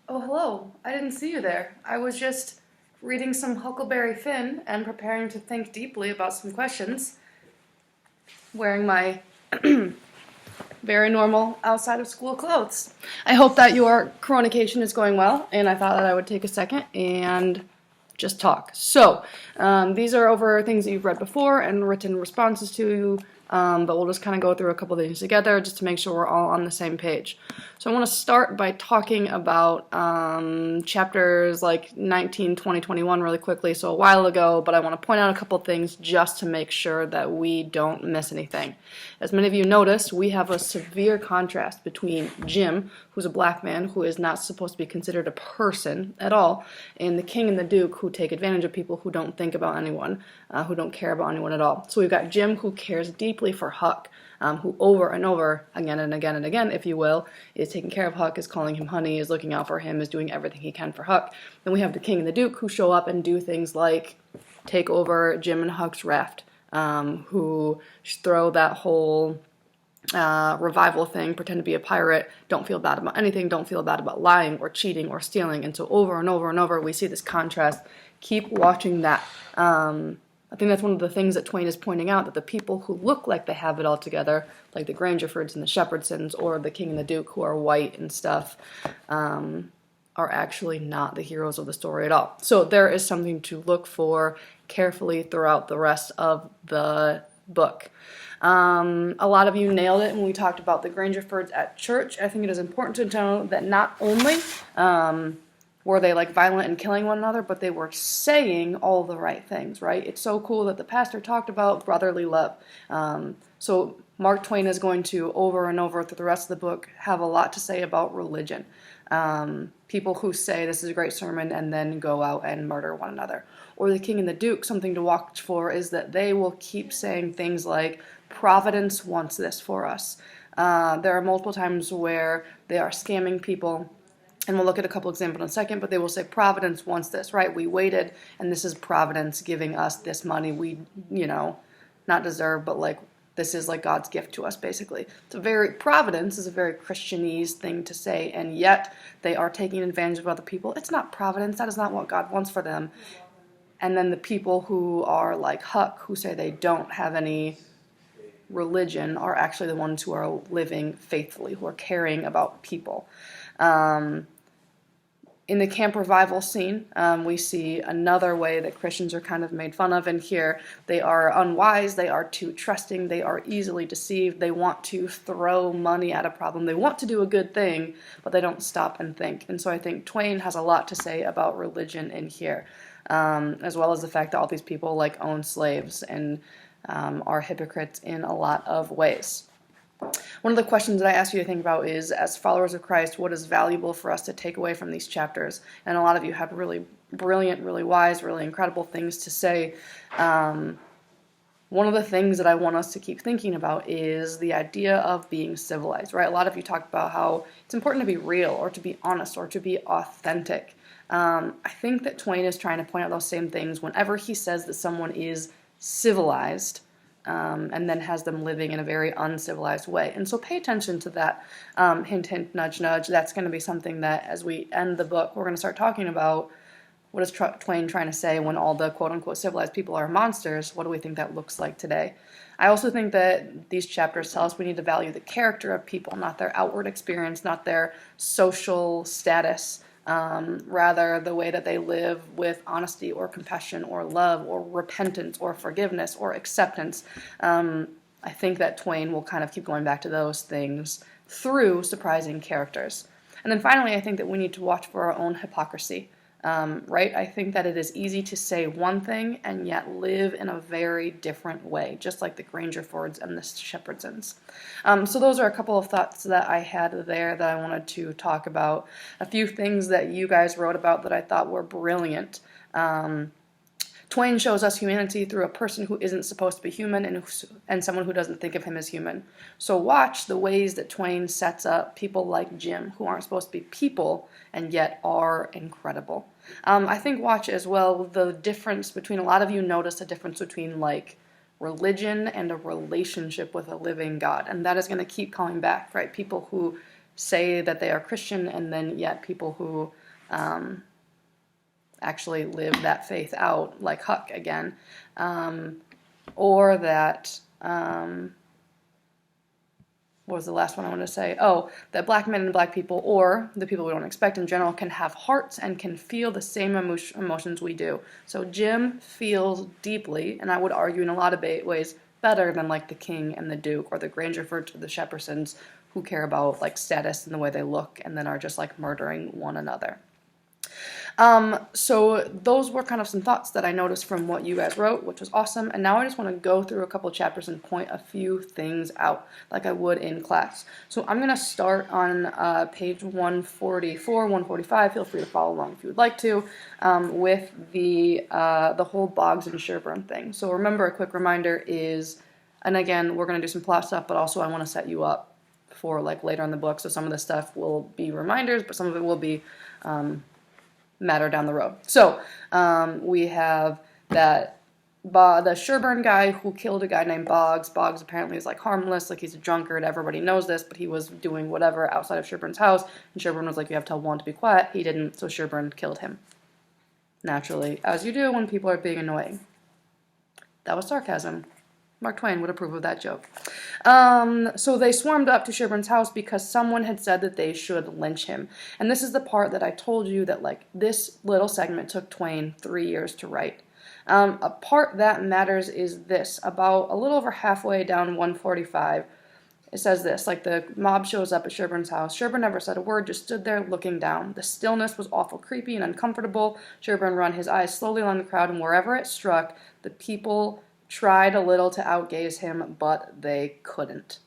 Oh, hello. I didn't see you there. I was just reading some Huckleberry Finn and preparing to think deeply about some questions, wearing my very normal outside of school clothes. I hope that your coronation is going well, and I thought that I would take a second and just talk. So, these are over things that you've read before and written responses to, but we'll just kind of go through a couple things together just to make sure we're all on the same page. So I want to start by talking about chapters like 19, 20, 21 really quickly, so a while ago, but I want to point out a couple things just to make sure that we don't miss anything. As many of you noticed, we have a severe contrast between Jim, who's a black man who is not supposed to be considered a person at all, and the king and the duke who take advantage of people who don't think about anyone, who don't care about anyone at all. So we've got Jim, who cares deeply for Huck, who over and over, again and again and again, if you will, is taking care of Huck, is calling him honey, is looking out for him, is doing everything he can for Huck. Then we have the king and the duke who show up and do things like take over Jim and Huck's raft, who throw that whole revival thing, pretend to be a pirate, don't feel bad about anything, don't feel bad about lying or cheating or stealing. And so over and over and over we see this contrast. Keep watching that. I think that's one of the things that Twain is pointing out, that the people who look like they have it all together, like the Grangerfords and the Shepherdsons or the King and the Duke who are white and stuff, are actually not the heroes of the story at all. So there is something to look for carefully throughout the rest of the book. A lot of you nailed it when we talked about the Grangerfords at church. I think it is important to know that not only were they like violent and killing one another, but they were saying all the right things, right? It's so cool that the pastor talked about brotherly love. So Mark Twain is going to, over and over through the rest of the book, have a lot to say about religion. People who say this is a great sermon and then go out and murder one another. Or the king and the duke, something to watch for is that they will keep saying things like, Providence wants this for us. There are multiple times where they are scamming people, and we'll look at a couple examples in a second, but they will say, Providence wants this, right? We waited, and this is Providence giving us this money we, not deserve, but like, this is like God's gift to us, basically. Providence is a very Christianese thing to say, and yet they are taking advantage of other people. It's not Providence. That is not what God wants for them. And then the people who are like Huck, who say they don't have any religion, are actually the ones who are living faithfully, who are caring about people. In the camp revival scene, we see another way that Christians are kind of made fun of, and here they are unwise, they are too trusting, they are easily deceived, they want to throw money at a problem, they want to do a good thing, but they don't stop and think. And so I think Twain has a lot to say about religion in here, as well as the fact that all these people like own slaves and are hypocrites in a lot of ways. One of the questions that I ask you to think about is, as followers of Christ, what is valuable for us to take away from these chapters? And a lot of you have really brilliant, really wise, really incredible things to say. One of the things that I want us to keep thinking about is the idea of being civilized, right? A lot of you talked about how it's important to be real or to be honest or to be authentic. I think that Twain is trying to point out those same things whenever he says that someone is civilized, and then has them living in a very uncivilized way. And so pay attention to that. Hint, hint, nudge, nudge. That's going to be something that as we end the book, we're going to start talking about what is Twain trying to say when all the quote-unquote civilized people are monsters. What do we think that looks like today? I also think that these chapters tell us we need to value the character of people, not their outward experience, not their social status, rather the way that they live with honesty or compassion or love or repentance or forgiveness or acceptance. I think that Twain will kind of keep going back to those things through surprising characters. And then finally, I think that we need to watch for our own hypocrisy. Right? I think that it is easy to say one thing and yet live in a very different way, just like the Grangerfords and the Shepherdsons. So those are a couple of thoughts that I had there that I wanted to talk about. A few things that you guys wrote about that I thought were brilliant. Twain shows us humanity through a person who isn't supposed to be human and someone who doesn't think of him as human. So watch the ways that Twain sets up people like Jim, who aren't supposed to be people and yet are incredible. I think watch as well the difference between, a lot of you noticed a difference between like religion and a relationship with a living God, and that is going to keep coming back, right? People who say that they are Christian, and then yet people who actually live that faith out, like Huck again, or that, what was the last one I wanted to say? Oh, that black men and black people, or the people we don't expect in general, can have hearts and can feel the same emotions we do. So Jim feels deeply, and I would argue in a lot of ways, better than like the king and the duke or the Grangerfords or the Sheppersons, who care about like status and the way they look and then are just like murdering one another. So those were kind of some thoughts that I noticed from what you guys wrote, which was awesome. And now I just want to go through a couple chapters and point a few things out like I would in class. So I'm going to start on page 144, 145. Feel free to follow along if you would like to, with the whole Boggs and Sherburne thing. So remember, a quick reminder is, and again, we're going to do some plot stuff, but also I want to set you up for like later in the book. So some of this stuff will be reminders, but some of it will be matter down the road. So we have that the Sherburne guy who killed a guy named Boggs. Boggs apparently is like harmless, like he's a drunkard. Everybody knows this, but he was doing whatever outside of Sherburne's house, and Sherburne was like, you have to tell one to be quiet. He didn't, so Sherburne killed him. Naturally, as you do when people are being annoying. That was sarcasm. Mark Twain would approve of that joke. So they swarmed up to Sherburne's house because someone had said that they should lynch him. And this is the part that I told you that like this little segment took Twain 3 years to write. A part that matters is this. About a little over halfway down 145, it says this, like the mob shows up at Sherburne's house. Sherburne never said a word, just stood there looking down. The stillness was awful creepy and uncomfortable. Sherburne ran his eyes slowly along the crowd, and wherever it struck, the people tried a little to outgaze him, but they couldn't.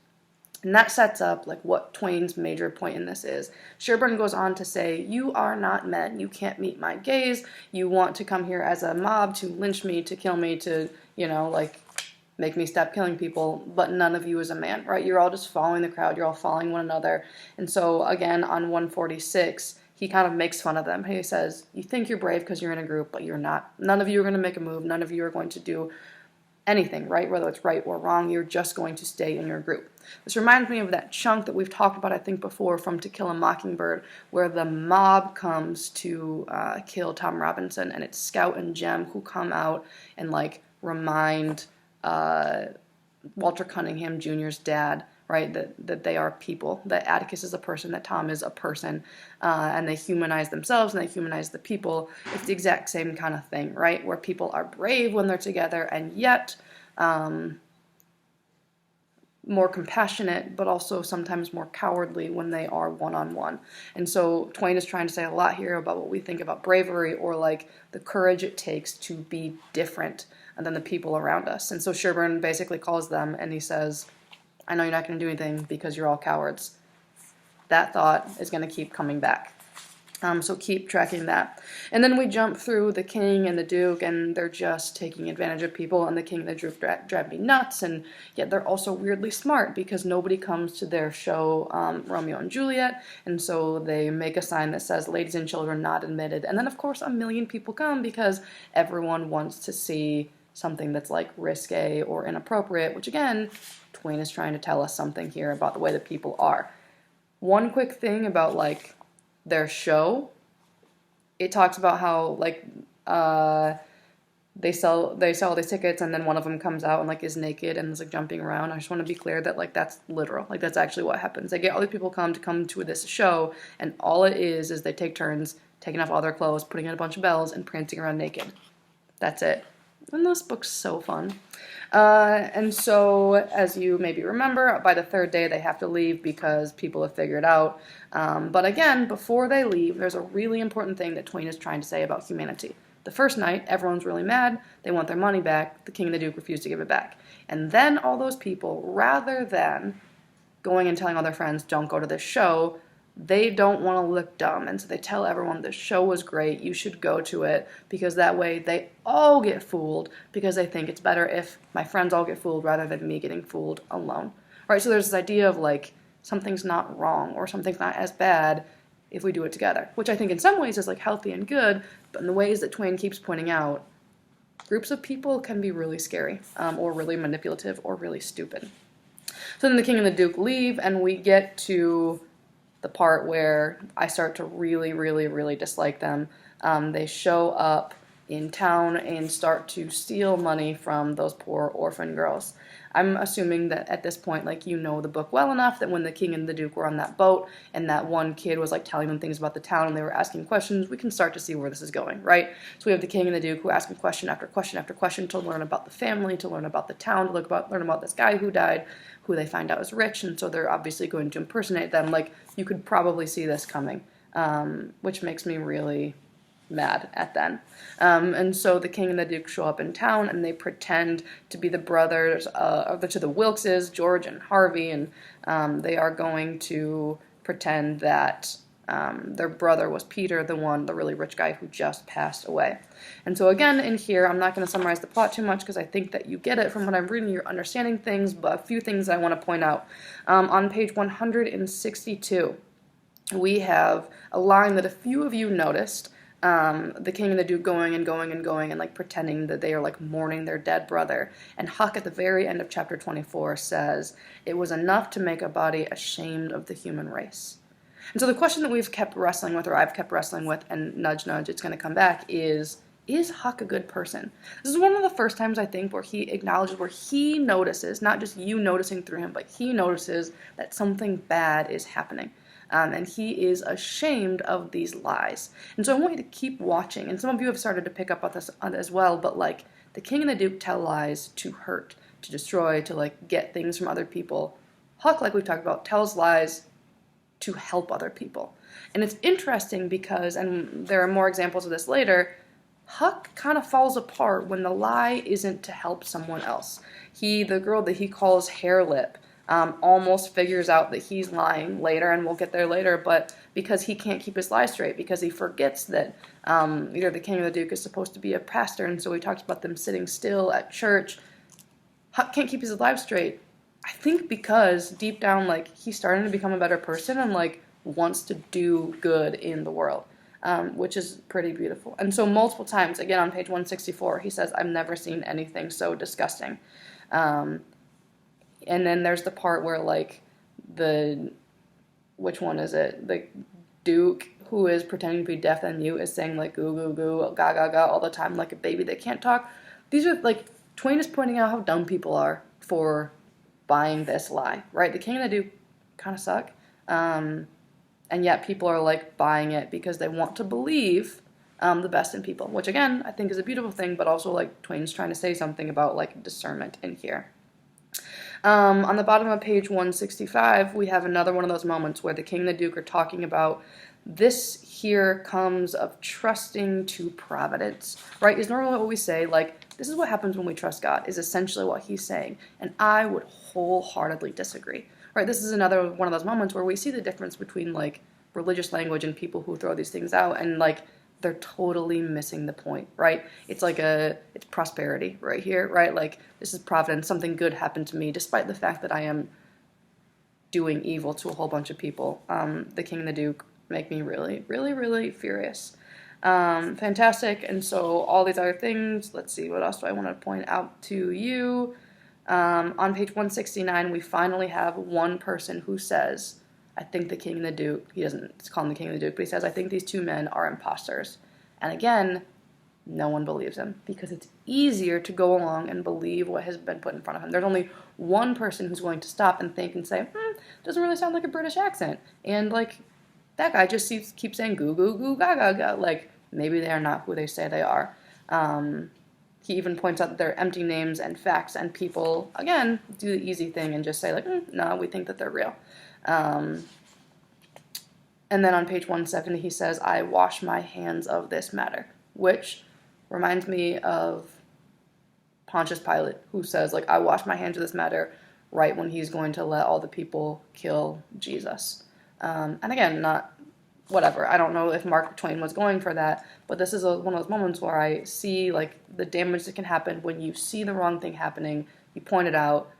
And that sets up like what Twain's major point in this is. Sherburne goes on to say, you are not men. You can't meet my gaze. You want to come here as a mob to lynch me, to kill me, to, you know, like make me stop killing people, but none of you is a man, right? You're all just following the crowd. You're all following one another. And so again, on 146, he kind of makes fun of them. He says, you think you're brave because you're in a group, but you're not. None of you are going to make a move. None of you are going to do anything, right? Whether it's right or wrong, you're just going to stay in your group. This reminds me of that chunk that we've talked about, I think, before from To Kill a Mockingbird, where the mob comes to kill Tom Robinson, and it's Scout and Jem who come out and like remind Walter Cunningham Jr.'s dad, right, that they are people, that Atticus is a person, that Tom is a person, and they humanize themselves and they humanize the people. It's the exact same kind of thing, right, where people are brave when they're together and yet more compassionate, but also sometimes more cowardly when they are one-on-one. And so Twain is trying to say a lot here about what we think about bravery, or like the courage it takes to be different than the people around us. And so Sherburne basically calls them and he says, I know you're not going to do anything because you're all cowards. That thought is going to keep coming back. So keep tracking that. And then we jump through the king and the duke, and they're just taking advantage of people, and the king and the duke drive me nuts, and yet they're also weirdly smart because nobody comes to their show Romeo and Juliet, and so they make a sign that says, ladies and children not admitted. And then, of course, 1 million people come because everyone wants to see something that's like risque or inappropriate, which again, Twain is trying to tell us something here about the way that people are. One quick thing about like their show, it talks about how like they sell all these tickets, and then one of them comes out and like is naked and is like jumping around. I just want to be clear that like that's literal, like that's actually what happens. They get all these people come to this show, and all it is they take turns taking off all their clothes, putting in a bunch of bells, and prancing around naked. That's it. And this book's so fun. And so, as you maybe remember, by the third day they have to leave because people have figured out. But again, before they leave, there's a really important thing that Twain is trying to say about humanity. The first night, everyone's really mad. They want their money back. The king and the duke refuse to give it back. And then all those people, rather than going and telling all their friends, don't go to this show, they don't want to look dumb, and so they tell everyone the show was great, you should go to it, because that way they all get fooled, because they think it's better if my friends all get fooled rather than me getting fooled alone. Right? So there's this idea of like something's not wrong or something's not as bad if we do it together, which I think in some ways is like healthy and good, but in the ways that Twain keeps pointing out, groups of people can be really scary, or really manipulative, or really stupid. So then the king and the duke leave, and we get to the part where I start to really, really, really dislike them. They show up in town and start to steal money from those poor orphan girls. I'm assuming that at this point, like, you know the book well enough that when the king and the duke were on that boat and that one kid was like telling them things about the town and they were asking questions, we can start to see where this is going, right? So we have the king and the duke who ask him question after question after question to learn about the family, to learn about the town, to learn about this guy who died, who they find out is rich, and so they're obviously going to impersonate them. Like, you could probably see this coming, which makes me really mad at them. And so the king and the duke show up in town and they pretend to be the brothers to the Wilkses, George and Harvey, and they are going to pretend that their brother was Peter, the really rich guy who just passed away. And so again, in here, I'm not going to summarize the plot too much because I think that you get it from what I'm reading, you're understanding things, but a few things I want to point out. On page 162, we have a line that a few of you noticed. The king and the duke going and going and going and like pretending that they are like mourning their dead brother. And Huck at the very end of chapter 24 says, "It was enough to make a body ashamed of the human race." And so the question that we've kept wrestling with, or I've kept wrestling with, and nudge nudge, it's going to come back, is Huck a good person? This is one of the first times I think where he acknowledges, where he notices, not just you noticing through him, but he notices that something bad is happening. And he is ashamed of these lies. And so I want you to keep watching. And some of you have started to pick up on this as well, but like, the king and the duke tell lies to hurt, to destroy, to like get things from other people. Huck, like we've talked about, tells lies to help other people. And it's interesting because, and there are more examples of this later, Huck kind of falls apart when the lie isn't to help someone else. The girl that he calls Hair Lip, almost figures out that he's lying later, and we'll get there later, but because he can't keep his lie straight, because he forgets that either the king or the duke is supposed to be a pastor, and so he talks about them sitting still at church. Huck can't keep his life straight. I think because deep down, like, he's starting to become a better person and like wants to do good in the world, which is pretty beautiful. And so multiple times, again on page 164, he says, "I've never seen anything so disgusting." And then there's the part where, like, which one is it? The duke, who is pretending to be deaf and mute, is saying, like, goo, goo, goo, ga, ga, ga, all the time, like a baby that can't talk. These are, like, Twain is pointing out how dumb people are for buying this lie, right? The king and the duke kind of suck. And yet people are, like, buying it because they want to believe the best in people, which, again, I think is a beautiful thing, but also, like, Twain's trying to say something about, like, discernment in here. On the bottom of page 165, we have another one of those moments where the king and the duke are talking about this here comes of trusting to providence, right? Is normally what we say, like, this is what happens when we trust God, is essentially what he's saying. And I would wholeheartedly disagree, right? This is another one of those moments where we see the difference between, like, religious language and people who throw these things out, and, like, they're totally missing the point, right? It's like it's prosperity right here, right? Like, this is providence, something good happened to me, despite the fact that I am doing evil to a whole bunch of people. The king and the duke make me really, really, really furious. Fantastic. And so all these other things, let's see, what else do I want to point out to you? On page 169, we finally have one person who says, I think the king and the duke, he doesn't call him the king and the duke, but he says, I think these two men are imposters. And again, no one believes him because it's easier to go along and believe what has been put in front of him. There's only one person who's going to stop and think and say, doesn't really sound like a British accent. And, like, that guy just keeps saying goo, goo, goo, ga, ga, ga. Like, maybe they are not who they say they are. He even points out that they're empty names and facts, and people, again, do the easy thing and just say, like, no, we think that they're real. And then on page 170, he says, I wash my hands of this matter, which reminds me of Pontius Pilate, who says, like, I wash my hands of this matter right when he's going to let all the people kill Jesus. And again, not whatever. I don't know if Mark Twain was going for that, but this is one of those moments where I see, like, the damage that can happen when you see the wrong thing happening, you point it out,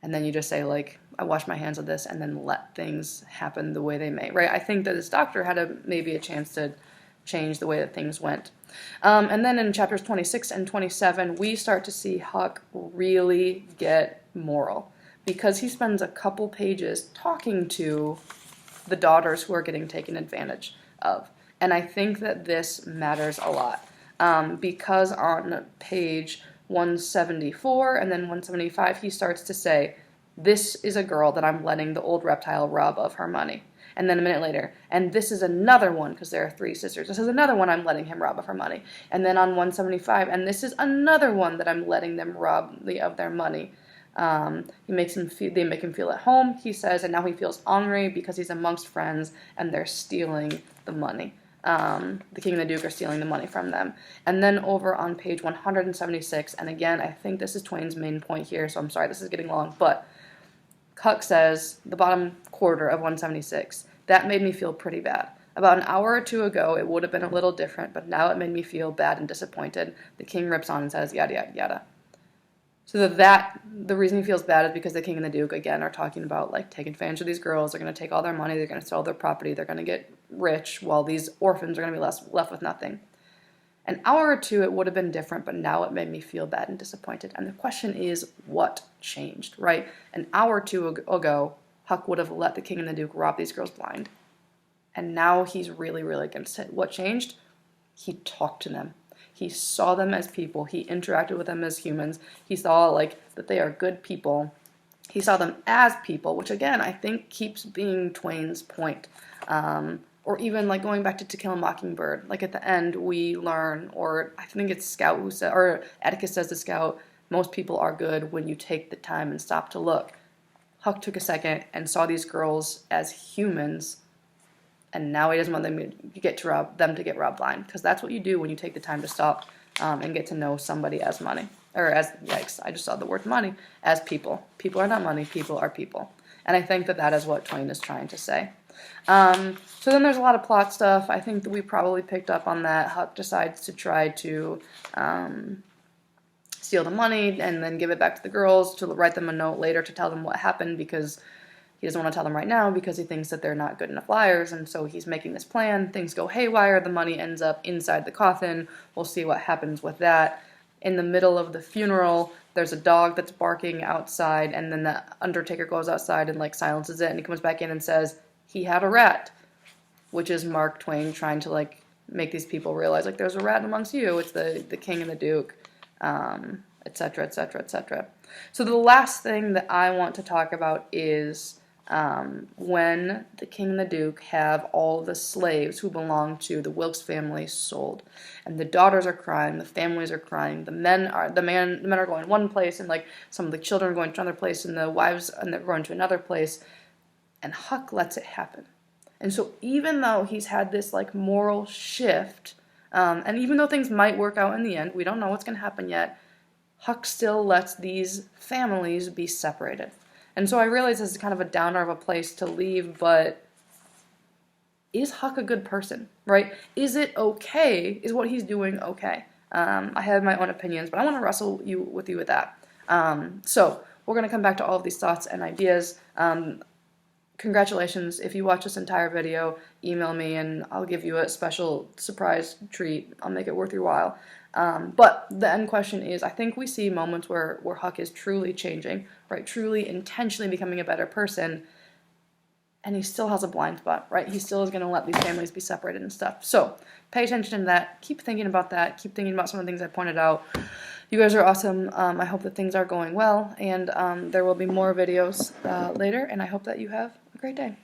and then you just say, like, I wash my hands of this, and then let things happen the way they may, right? I think that this doctor had maybe a chance to change the way that things went. And then in chapters 26 and 27, we start to see Huck really get moral, because he spends a couple pages talking to the daughters who are getting taken advantage of. And I think that this matters a lot because on page 174 and then 175, he starts to say, this is a girl that I'm letting the old reptile rob of her money. And then a minute later, and this is another one, because there are 3 sisters, this is another one I'm letting him rob of her money. And then on 175, and this is another one that I'm letting them rob of their money. They make him feel at home, he says, and now he feels angry because he's amongst friends and they're stealing the money. The king and the duke are stealing the money from them. And then over on page 176, and again, I think this is Twain's main point here, so I'm sorry this is getting long, but Huck says, the bottom quarter of 176, that made me feel pretty bad. About an hour or 2 ago, it would have been a little different, but now it made me feel bad and disappointed. The king rips on and says, yada, yada, yada. So the reason he feels bad is because the king and the duke, again, are talking about, like, taking advantage of these girls. They're going to take all their money. They're going to sell their property. They're going to get rich, while these orphans are going to be left with nothing. An hour or 2, it would have been different, but now it made me feel bad and disappointed. And the question is, what changed, right? An hour or 2 ago, Huck would have let the king and the duke rob these girls blind. And now he's really, really against it. What changed? He talked to them. He saw them as people. He interacted with them as humans. He saw, like, that they are good people. He saw them as people, which, again, I think keeps being Twain's point. Or even, like, going back to To Kill a Mockingbird. Like, at the end, we learn, or I think it's Scout who said, or Atticus says to Scout, most people are good when you take the time and stop to look. Huck took a second and saw these girls as humans, and now he doesn't want them to get robbed blind, because that's what you do when you take the time to stop and get to know somebody as money, or as, yikes, I just saw the word money, as people. People are not money, people are people. And I think that that is what Twain is trying to say. So then there's a lot of plot stuff. I think that we probably picked up on that. Huck decides to try to steal the money and then give it back to the girls, to write them a note later to tell them what happened, because he doesn't want to tell them right now because he thinks that they're not good enough liars, and so he's making this plan. Things go haywire. The money ends up inside the coffin. We'll see what happens with that. In the middle of the funeral, there's a dog that's barking outside, and then the undertaker goes outside and, like, silences it, and he comes back in and says, he had a rat, which is Mark Twain trying to, like, make these people realize, like, there's a rat amongst you. It's the king and the duke, etc., etc., etc. So the last thing that I want to talk about is when the king and the duke have all the slaves who belong to the Wilkes family sold, and the daughters are crying, the families are crying, the men are going one place, and, like, some of the children are going to another place, and the wives are going to another place, and Huck lets it happen. And so even though he's had this, like, moral shift, and even though things might work out in the end, we don't know what's going to happen yet, Huck still lets these families be separated. And so I realize this is kind of a downer of a place to leave, but is Huck a good person, right? Is it okay? Is what he's doing okay? I have my own opinions, but I want to wrestle with you with that. So we're going to come back to all of these thoughts and ideas. Congratulations. If you watch this entire video, email me and I'll give you a special surprise treat. I'll make it worth your while. But the end question is, I think we see moments where Huck is truly changing, right? Truly intentionally becoming a better person, and he still has a blind spot, right? He still is going to let these families be separated and stuff. So pay attention to that. Keep thinking about that. Keep thinking about some of the things I pointed out. You guys are awesome. I hope that things are going well, and there will be more videos later, and I hope that you have a great day.